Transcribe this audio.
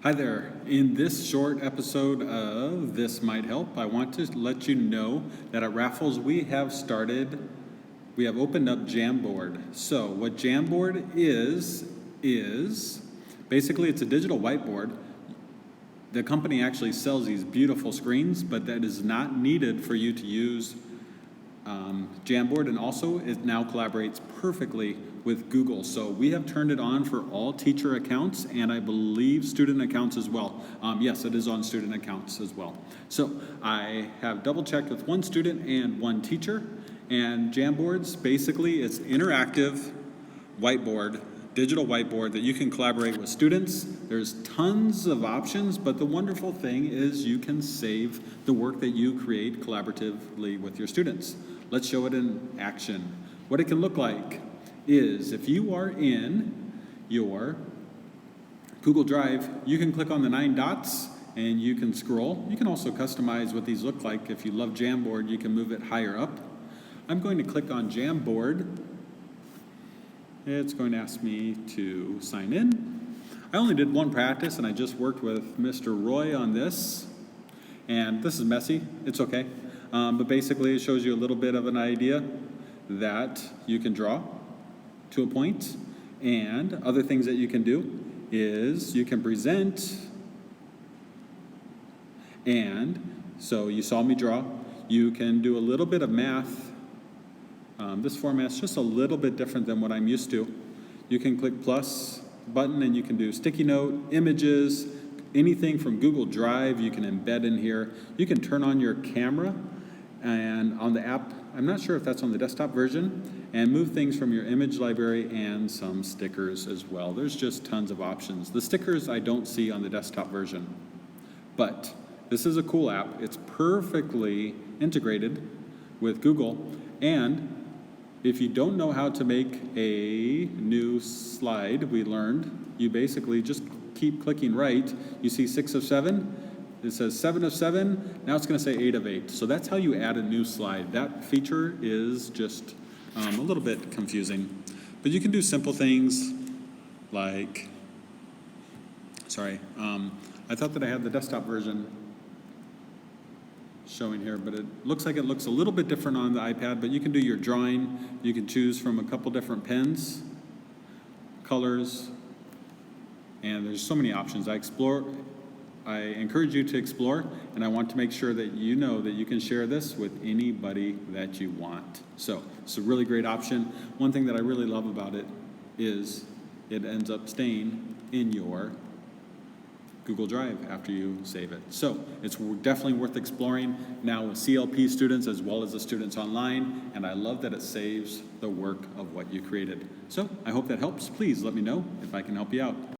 Hi there. In this short episode of This Might Help, I want to let you know that at Raffles we have opened up Jamboard. So what Jamboard is basically it's a digital whiteboard. The company actually sells these beautiful screens, but that is not needed for you to use Jamboard, and also it now collaborates perfectly with Google. So we have turned it on for all teacher accounts and I believe student accounts as well. Yes, it is on student accounts as well. So I have double checked with one student and one teacher, and Jamboards, basically it's interactive whiteboard, digital whiteboard that you can collaborate with students. There's tons of options, but the wonderful thing is you can save the work that you create collaboratively with your students. Let's show it in action. What it can look like is if you are in your Google Drive, you can click on the 9 dots and you can scroll. You can also customize what these look like. If you love Jamboard, you can move it higher up. I'm going to click on Jamboard. It's going to ask me to sign in. I only did one practice and I just worked with Mr. Roy on this. And this is messy, it's okay. But basically it shows you a little bit of an idea that you can draw to a point. And other things that you can do is you can present. And so you saw me draw. You can do a little bit of math. This format's just a little bit different than what I'm used to. You can click plus button and you can do sticky note, images, anything from Google Drive you can embed in here. You can turn on your camera and on the app, I'm not sure if that's on the desktop version, and move things from your image library and some stickers as well. There's just tons of options. The stickers I don't see on the desktop version, but this is a cool app. It's perfectly integrated with Google, and if you don't know how to make a new slide, we learned, you basically just keep clicking right. You see 6 of 7, it says 7 of 7, now it's going to say 8 of 8. So that's how you add a new slide. That feature is just a little bit confusing. But you can do simple things like, I thought that I had the desktop version showing here, but it looks like it looks a little bit different on the iPad, but you can do your drawing. You can choose from a couple different pens, colors, and there's so many options. I encourage you to explore, and I want to make sure that you know that you can share this with anybody that you want. So it's a really great option. One thing that I really love about it is it ends up staying in your Google Drive after you save it. So it's definitely worth exploring now with CLP students as well as the students online, and I love that it saves the work of what you created. So I hope that helps. Please let me know if I can help you out.